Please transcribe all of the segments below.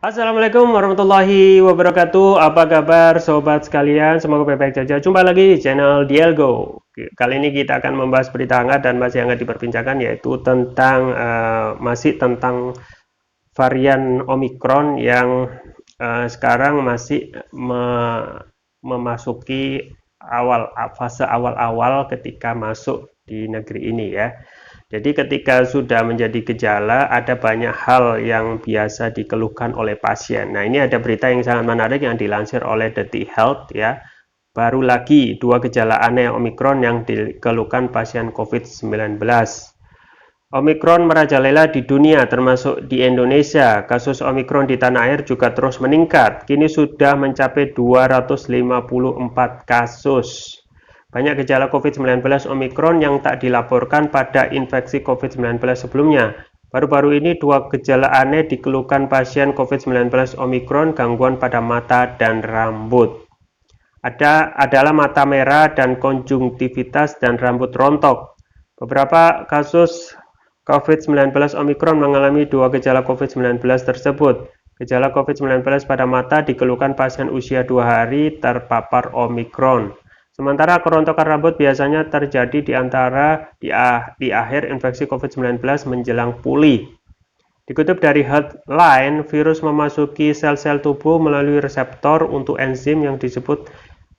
Assalamualaikum warahmatullahi wabarakatuh. Apa kabar sobat sekalian? Semoga baik-baik saja. Jumpa lagi di channel Dielgo. Kali ini kita akan membahas berita hangat dan masih hangat diperbincangkan, yaitu masih tentang varian Omicron yang sekarang masih memasuki fase awal-awal ketika masuk di negeri ini ya. Jadi ketika sudah menjadi gejala, ada banyak hal yang biasa dikeluhkan oleh pasien. Nah, ini ada berita yang sangat menarik yang dilansir oleh Detik Health ya. Baru lagi dua gejala aneh Omicron yang dikeluhkan pasien COVID-19. Omicron merajalela di dunia termasuk di Indonesia. Kasus Omicron di tanah air juga terus meningkat. Kini sudah mencapai 254 kasus. Banyak gejala COVID-19 Omicron yang tak dilaporkan pada infeksi COVID-19 sebelumnya. Baru-baru ini dua gejala aneh dikeluhkan pasien COVID-19 Omicron, gangguan pada mata dan rambut. Adalah mata merah dan konjungtivitas dan rambut rontok. Beberapa kasus COVID-19 Omicron mengalami dua gejala COVID-19 tersebut. Gejala COVID-19 pada mata dikeluhkan pasien usia 2 hari terpapar Omicron. Sementara kerontokan rambut biasanya terjadi di akhir infeksi COVID-19 menjelang pulih. Dikutip dari Healthline, virus memasuki sel-sel tubuh melalui reseptor untuk enzim yang disebut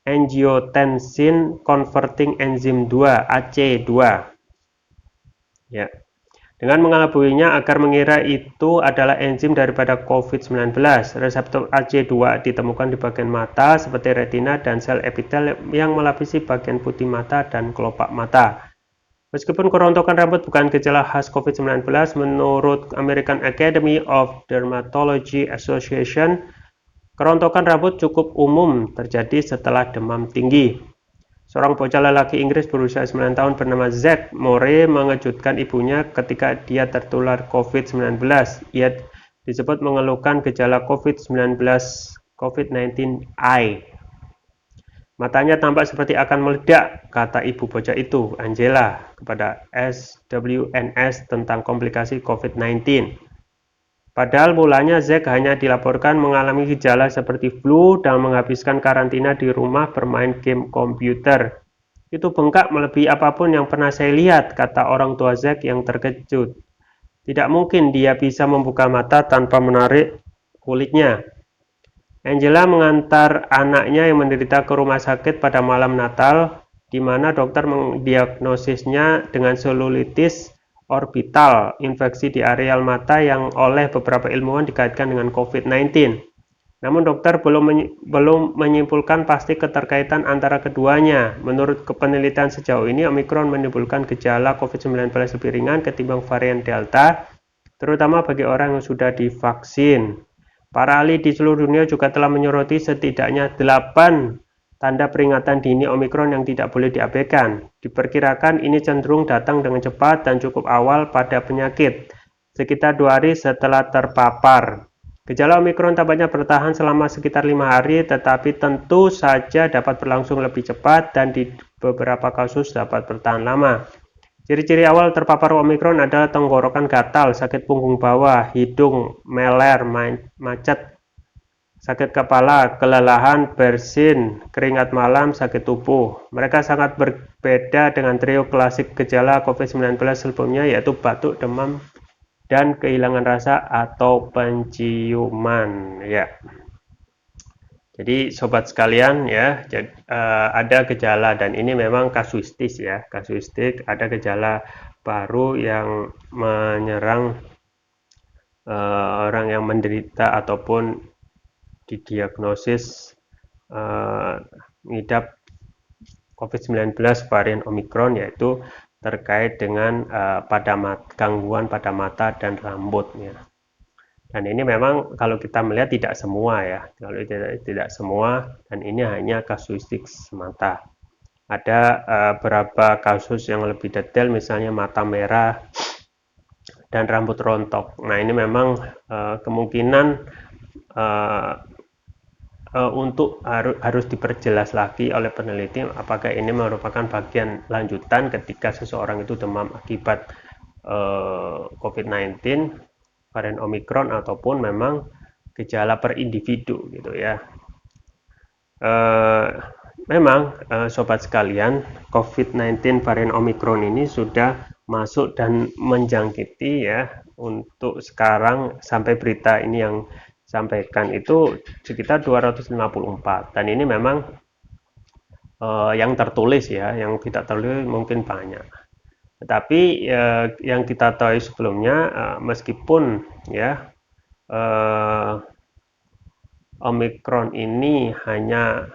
angiotensin converting enzyme 2 (AC2). Ya. Dengan mengelabuinya agar mengira itu adalah enzim daripada COVID-19. Reseptor AC2 ditemukan di bagian mata seperti retina dan sel epitel yang melapisi bagian putih mata dan kelopak mata. Meskipun kerontokan rambut bukan gejala khas COVID-19, menurut American Academy of Dermatology Association, kerontokan rambut cukup umum terjadi setelah demam tinggi. Seorang bocah lelaki Inggris berusia 9 tahun bernama Zack Moore mengejutkan ibunya ketika dia tertular COVID-19. Ia disebut mengeluhkan gejala COVID-19 eye. Matanya tampak seperti akan meledak, kata ibu bocah itu, Angela, kepada SWNS tentang komplikasi COVID-19. Padahal mulanya Zack hanya dilaporkan mengalami gejala seperti flu dan menghabiskan karantina di rumah bermain game komputer. Itu bengkak melebihi apapun yang pernah saya lihat, kata orang tua Zack yang terkejut. Tidak mungkin dia bisa membuka mata tanpa menarik kulitnya. Angela mengantar anaknya yang menderita ke rumah sakit pada malam Natal, di mana dokter mendiagnosisnya dengan selulitis orbital, infeksi di areal mata yang oleh beberapa ilmuwan dikaitkan dengan COVID-19. Namun dokter belum menyimpulkan pasti keterkaitan antara keduanya. Menurut penelitian sejauh ini, Omicron menimbulkan gejala COVID-19 lebih ringan ketimbang varian Delta, terutama bagi orang yang sudah divaksin. Para ahli di seluruh dunia juga telah menyoroti setidaknya 8 tanda peringatan dini Omicron yang tidak boleh diabaikan. Diperkirakan ini cenderung datang dengan cepat dan cukup awal pada penyakit, sekitar 2 hari setelah terpapar. Gejala Omicron tampaknya bertahan selama sekitar 5 hari, tetapi tentu saja dapat berlangsung lebih cepat dan di beberapa kasus dapat bertahan lama. Ciri-ciri awal terpapar Omicron adalah tenggorokan gatal, sakit punggung bawah, hidung meler, macet, sakit kepala, kelelahan, bersin, keringat malam, sakit tubuh. Mereka sangat berbeda dengan trio klasik gejala COVID-19 sebelumnya, yaitu batuk, demam, dan kehilangan rasa atau penciuman. Ya. Jadi sobat sekalian ya, ada gejala dan ini memang kasuistis ya, kasuistik. Ada gejala baru yang menyerang orang yang menderita ataupun didiagnosis mengidap COVID-19 varian Omicron, yaitu terkait dengan gangguan pada mata dan rambutnya. Dan ini memang kalau kita melihat tidak semua ya, kalau tidak semua, dan ini hanya kasuistik semata. Ada beberapa kasus yang lebih detail, misalnya mata merah dan rambut rontok. Nah ini memang kemungkinan untuk harus diperjelas lagi oleh peneliti apakah ini merupakan bagian lanjutan ketika seseorang itu demam akibat COVID-19 varian Omicron, ataupun memang gejala per individu gitu ya. Memang sobat sekalian, COVID-19 varian Omicron ini sudah masuk dan menjangkiti ya, untuk sekarang sampai berita ini yang sampaikan itu sekitar 254, dan ini memang yang tertulis ya, yang tidak tertulis mungkin banyak. Tetapi yang kita tahu sebelumnya, meskipun ya Omicron ini hanya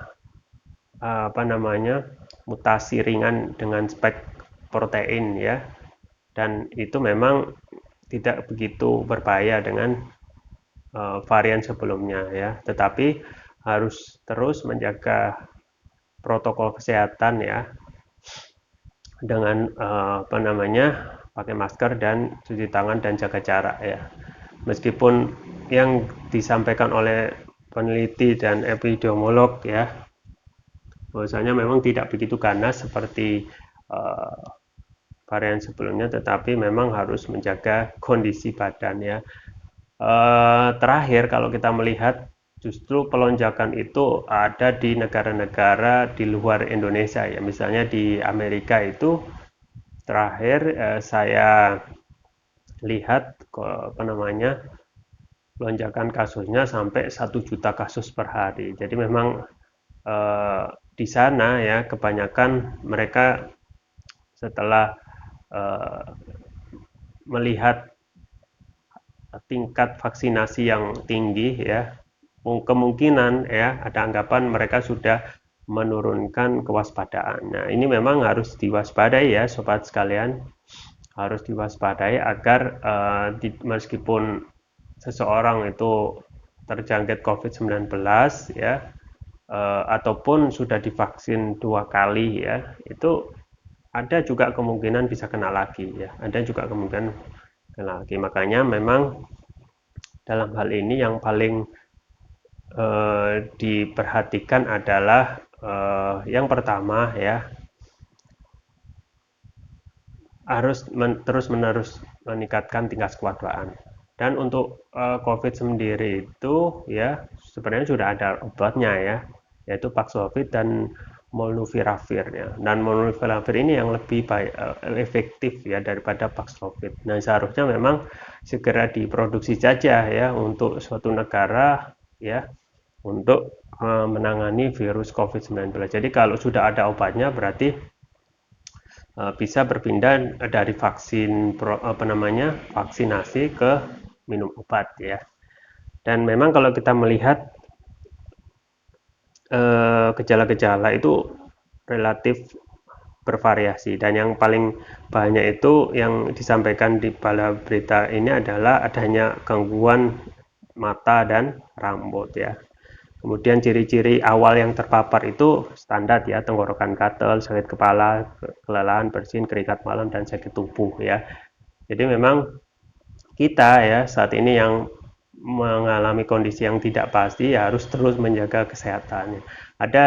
mutasi ringan dengan spek protein ya, dan itu memang tidak begitu berbahaya dengan varian sebelumnya ya, tetapi harus terus menjaga protokol kesehatan ya, dengan pakai masker dan cuci tangan dan jaga jarak ya. Meskipun yang disampaikan oleh peneliti dan epidemiolog ya, bahwasanya memang tidak begitu ganas seperti varian sebelumnya, tetapi memang harus menjaga kondisi badan ya. Terakhir kalau kita melihat, justru pelonjakan itu ada di negara-negara di luar Indonesia ya, misalnya di Amerika itu terakhir saya lihat lonjakan kasusnya sampai 1 juta kasus per hari. Jadi memang di sana ya kebanyakan mereka setelah melihat tingkat vaksinasi yang tinggi ya, kemungkinan ya ada anggapan mereka sudah menurunkan kewaspadaan. Nah, ini memang harus diwaspadai ya sobat sekalian, harus diwaspadai agar meskipun seseorang itu terjangkit COVID-19 ya, ataupun sudah divaksin 2 kali ya, itu ada juga kemungkinan bisa kena lagi ya, ada juga kemungkinan kena lagi. Makanya memang dalam hal ini yang paling diperhatikan adalah yang pertama ya, harus terus-menerus meningkatkan tingkat kewaspadaan. Dan untuk COVID sendiri itu ya sebenarnya sudah ada obatnya ya, yaitu Paxlovid dan Molnupiravir ya. Dan Molnupiravir ini yang lebih efektif ya daripada Paxlovid. Nah, seharusnya memang segera diproduksi saja ya untuk suatu negara ya, untuk menangani virus COVID-19. Jadi kalau sudah ada obatnya berarti bisa berpindah dari vaksinasi ke minum obat ya. Dan memang kalau kita melihat gejala-gejala itu relatif bervariasi, dan yang paling banyak itu yang disampaikan di pada berita ini adalah adanya gangguan mata dan rambut ya. Kemudian ciri-ciri awal yang terpapar itu standar ya, tenggorokan gatal, sakit kepala, kelelahan, bersin, keringat malam, dan sakit tubuh ya. Jadi memang kita ya saat ini yang mengalami kondisi yang tidak pasti ya harus terus menjaga kesehatan. Ada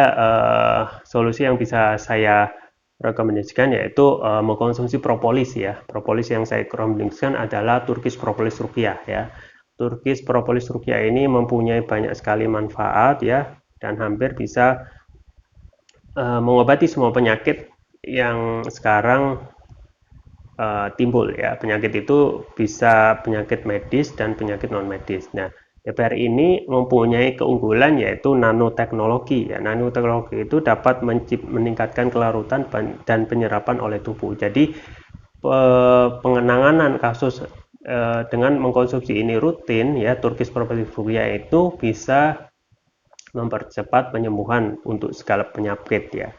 solusi yang bisa saya rekomendasikan, yaitu mengkonsumsi propolis ya. Propolis yang saya rekomendasikan adalah Turkish Propolis Ruqyah ya. Turkish Propolis Ruqyah ini mempunyai banyak sekali manfaat ya, dan hampir bisa mengobati semua penyakit yang sekarang timbul ya. Penyakit itu bisa penyakit medis dan penyakit non medis. Nah, DPR ini mempunyai keunggulan yaitu nanoteknologi ya. Nanoteknologi itu dapat meningkatkan kelarutan dan penyerapan oleh tubuh. Jadi pengenanganan kasus dengan mengkonsumsi ini rutin ya, Turkish Propolis Ruqyah itu bisa mempercepat penyembuhan untuk segala penyakit ya.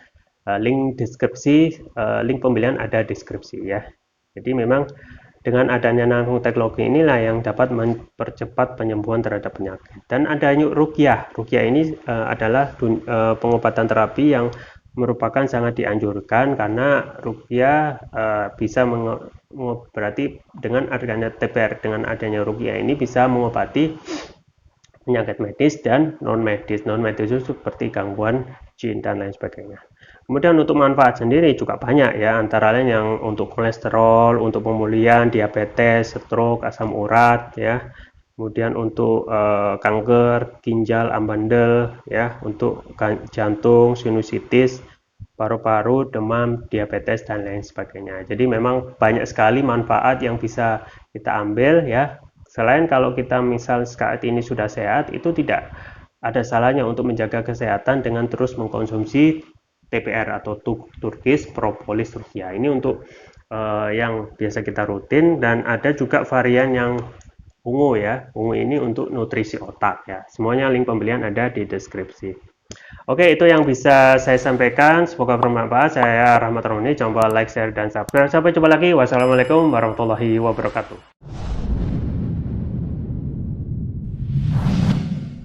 Link pembelian ada deskripsi ya. Jadi memang dengan adanya nanoteknologi inilah yang dapat mempercepat penyembuhan terhadap penyakit. Dan adanya ruqyah. Ruqyah ini adalah pengobatan terapi yang merupakan sangat dianjurkan, karena ruqyah bisa berarti dengan adanya TPR, dengan adanya ruqyah ini bisa mengobati penyakit medis dan non medis. Non medis itu seperti gangguan jin dan lain sebagainya. Kemudian untuk manfaat sendiri juga banyak ya, antara lain yang untuk kolesterol, untuk pemulihan, diabetes, stroke, asam urat ya. kemudian untuk kanker ginjal, amandel, ya, untuk jantung, sinusitis, paru-paru, demam, diabetes, dan lain sebagainya. Jadi memang banyak sekali manfaat yang bisa kita ambil, ya. Selain kalau kita misal saat ini sudah sehat, itu tidak ada salahnya untuk menjaga kesehatan dengan terus mengkonsumsi TPR atau Turkish Propolis Rukia. Ini untuk yang biasa kita rutin, dan ada juga varian yang ungu, ya. Ungu ini untuk nutrisi otak, ya. Semuanya link pembelian ada di deskripsi. Oke, itu yang bisa saya sampaikan. Semoga bermanfaat. Saya Rahmat Romani. Jangan lupa like, share, dan subscribe. Sampai jumpa lagi. Wassalamualaikum warahmatullahi wabarakatuh.